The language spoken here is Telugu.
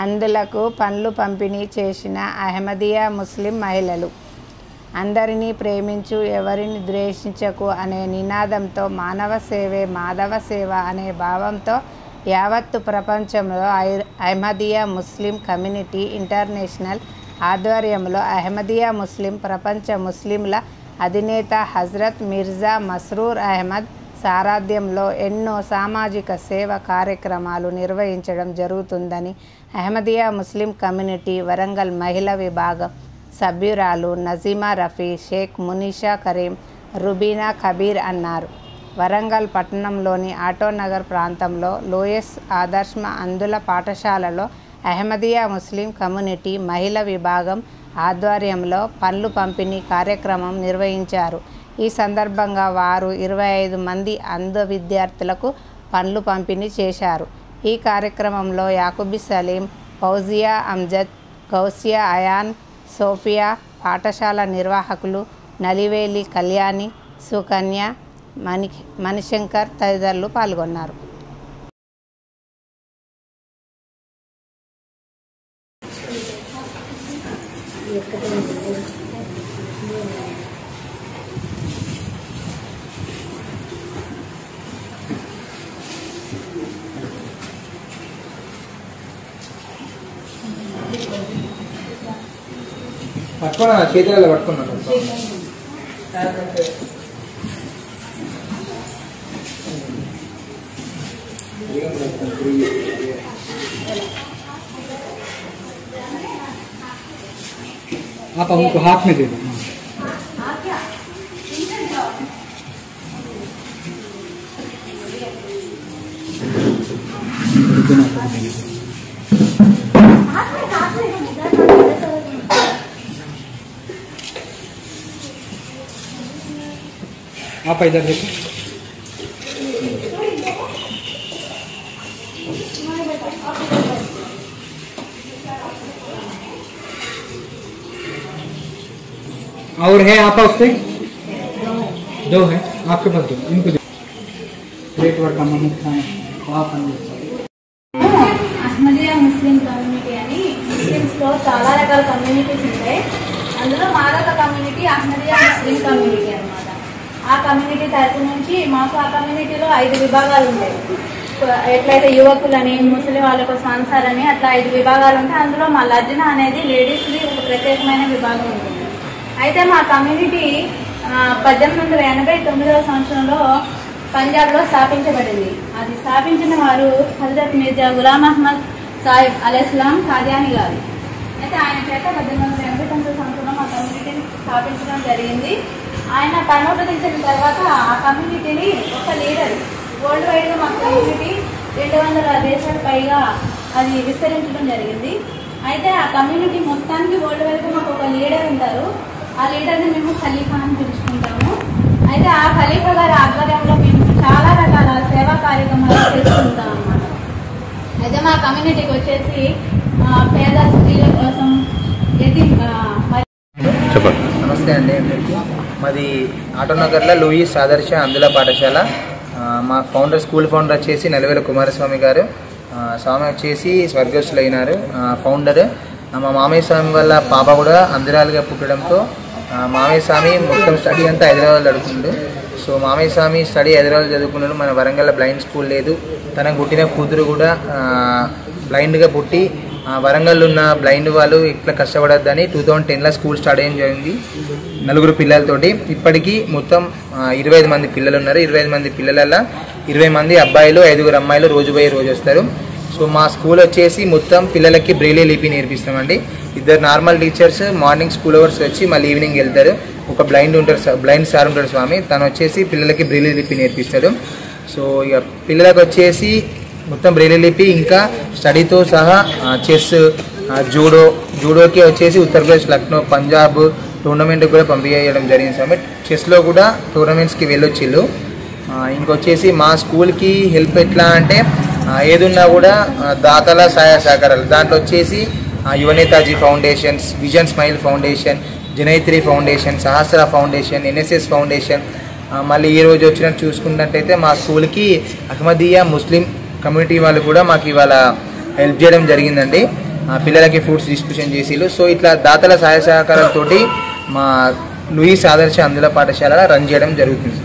అందులకు పండ్లు పంపిణీ చేసిన అహ్మదియా ముస్లిం మహిళలు. అందరినీ ప్రేమించు, ఎవరిని ద్వేషించకు అనే నినాదంతో మానవ సేవే మాధవ సేవ అనే భావంతో యావత్తు ప్రపంచంలో అహ్మదియా ముస్లిం కమ్యూనిటీ ఇంటర్నేషనల్ ఆధ్వర్యంలో అహ్మదియా ముస్లిం ప్రపంచ ముస్లింల అధినేత హజరత్ మిర్జా మస్రూర్ అహ్మద్ సారథ్యంలో ఎన్నో సామాజిక సేవ కార్యక్రమాలు నిర్వహించడం జరుగుతుందని అహ్మదియా ముస్లిం కమ్యూనిటీ వరంగల్ మహిళా విభాగం సభ్యురాలు నజీమా రఫీ, షేక్ మునీషా కరీం, రుబీనా కబీర్ అన్నారు. వరంగల్ పట్టణంలోని ఆటోనగర్ ప్రాంతంలో లోయస్ ఆదర్శ అందుల పాఠశాలలో అహ్మదియా ముస్లిం కమ్యూనిటీ మహిళా విభాగం ఆధ్వర్యంలో పండ్లు పంపిణీ కార్యక్రమం నిర్వహించారు. ఈ సందర్భంగా వారు 25 మంది అంధ విద్యార్థులకు పండ్లు పంపిణీ చేశారు. ఈ కార్యక్రమంలో యాకుబి సలీం, ఫౌజియా అమ్జద్, గౌసియా అయాన్, సోఫియా, పాఠశాల నిర్వాహకులు నలివేలి కళ్యాణి, సుకన్య, మణిశంకర్ తదితరులు పాల్గొన్నారు. పట్టుకున్నా చేతులలో పట్టుకున్నాను. आप हमको हाथ में दे दो. आप इधर देखो. और है आपका उससे 2 है आपके पास 2 इनको प्लेट वर्क का मम्मी खाएं. అహ్మదియా ముస్లిం కమ్యూనిటీ అని ముస్లిమ్స్లో చాలా రకాల కమ్యూనిటీస్ ఉంటాయి. అందులో మాదొక కమ్యూనిటీ అహ్మదియా ముస్లిం కమ్యూనిటీ అనమాట. ఆ కమ్యూనిటీ తరపు నుంచి మాకు ఆ కమ్యూనిటీలో 5 విభాగాలు ఉంటాయి. ఎట్లయితే యువకులని, ముస్లిం వాళ్ళకు సాన్సార్ అని అట్లా 5 విభాగాలు ఉంటాయి. అందులో మా లజ్నా అనేది లేడీస్కి ఒక ప్రత్యేకమైన విభాగం ఉంటుంది. అయితే మా కమ్యూనిటీ 1889వ సంవత్సరంలో పంజాబ్లో స్థాపించబడింది. అది స్థాపించిన వారు హజరత్ మిర్జా గులాం అహ్మద్ సాహిబ్ అలైహిస్సలాం ఖాదియానీ గారు. అయితే ఆయన చేత 1889వ సంవత్సరంలో మా కమ్యూనిటీని స్థాపించడం జరిగింది. ఆయన పరమపదించిన తర్వాత ఆ కమ్యూనిటీని ఒక లీడర్ వరల్డ్ వైడ్గా మా కమ్యూనిటీ 200 దేశాల పైగా అది విస్తరించడం జరిగింది. అయితే ఆ కమ్యూనిటీ మొత్తానికి వరల్డ్ వైడ్గా మాకు ఒక లీడర్ ఉంటారు. ఆ లీడర్ని మేము ఖలీఫా అని పిలుచుకుంటాము. అయితే ఆ ఖలీఫా గారి ఆధ్వర్యంలో మేము చాలా రకాల సేవా కార్యక్రమాలు చేసుకుంటాం అన్నమాట. అయితే మా కమ్యూనిటీకి వచ్చేసి పేద స్త్రీల కోసం నమస్తే అండి. మాది ఆటోనగర్లో లూయిస్ ఆదర్శ అందుల పాఠశాల. మా స్కూల్ ఫౌండర్ వచ్చేసి నలివేల కుమారస్వామి గారు. స్వామి వచ్చేసి స్వర్గస్థులైనారు ఫౌండర్. మా మామయ్య స్వామి వాళ్ళ పాప కూడా అంధురాలుగా పుట్టడంతో మామయ్య స్వామి మొత్తం స్టడీ అంతా హైదరాబాద్ చదువుకుండు. సో మామయ్య స్వామి స్టడీ హైదరాబాద్ చదువుకున్నాడు. మన వరంగల్లో బ్లైండ్ స్కూల్ లేదు. తనకు పుట్టిన కూతురు కూడా బ్లైండ్గా పుట్టి వరంగల్లో ఉన్న బ్లైండ్ వాళ్ళు ఇట్లా కష్టపడద్దని 2010లో స్కూల్ స్టార్ట్ అయ్యడం జరిగింది 4 పిల్లలతోటి. ఇప్పటికీ మొత్తం 25 మంది పిల్లలు ఉన్నారు. 25 మంది పిల్లలలో 20 మంది అబ్బాయిలు, 5 అమ్మాయిలు రోజు పోయి రోజు వస్తారు. సో మా స్కూల్ వచ్చేసి మొత్తం పిల్లలకి బ్రెయిలీ లిపి నేర్పిస్తామండి. 2 normal teachers morning school hours వచ్చి మళ్ళీ ఈవినింగ్ వెళ్తారు. ఒక బ్లైండ్ సార్ ఉంటాడు స్వామి, తను వచ్చేసి పిల్లలకి బ్రెయిలీ లిపి నేర్పిస్తాడు. సో ఇక పిల్లలకు వచ్చేసి మొత్తం బ్రెయిలీ లిపి ఇంకా స్టడీతో సహా చెస్, జూడోకి వచ్చేసి ఉత్తరప్రదేశ్, లక్నో, పంజాబ్ టోర్నమెంట్కి కూడా పంపించడం జరిగింది స్వామి. చెస్లో కూడా టోర్నమెంట్స్కి వెళ్ళొచ్చిళ్ళు. ఇంకొచ్చేసి మా స్కూల్కి హెల్ప్ ఎట్లా అంటే ఏదున్నా కూడా దాతల సహాయ సహకారాలు. దాంట్లో వచ్చేసి Yuvanetaji foundations, vision smile foundation, Janaitri foundation, Sahasra foundation, NSS foundation. మళ్ళీ ఈ రోజు వచ్చినట్టు చూసుకున్నట్టయితే మా స్కూల్కి అహ్మదియా ముస్లిం కమ్యూనిటీ వాళ్ళు కూడా మాకు ఇవాళ హెల్ప్ చేయడం జరిగిందండి. పిల్లలకి ఫ్రూట్స్ డిస్ట్రిబ్యూషన్ చేసిళ్ళు. సో ఇట్లా దాతల సహాయ సహకారాలతోటి మా లూయిస్ ఆదర్శ అందుల పాఠశాల రన్ చేయడం జరుగుతుంది.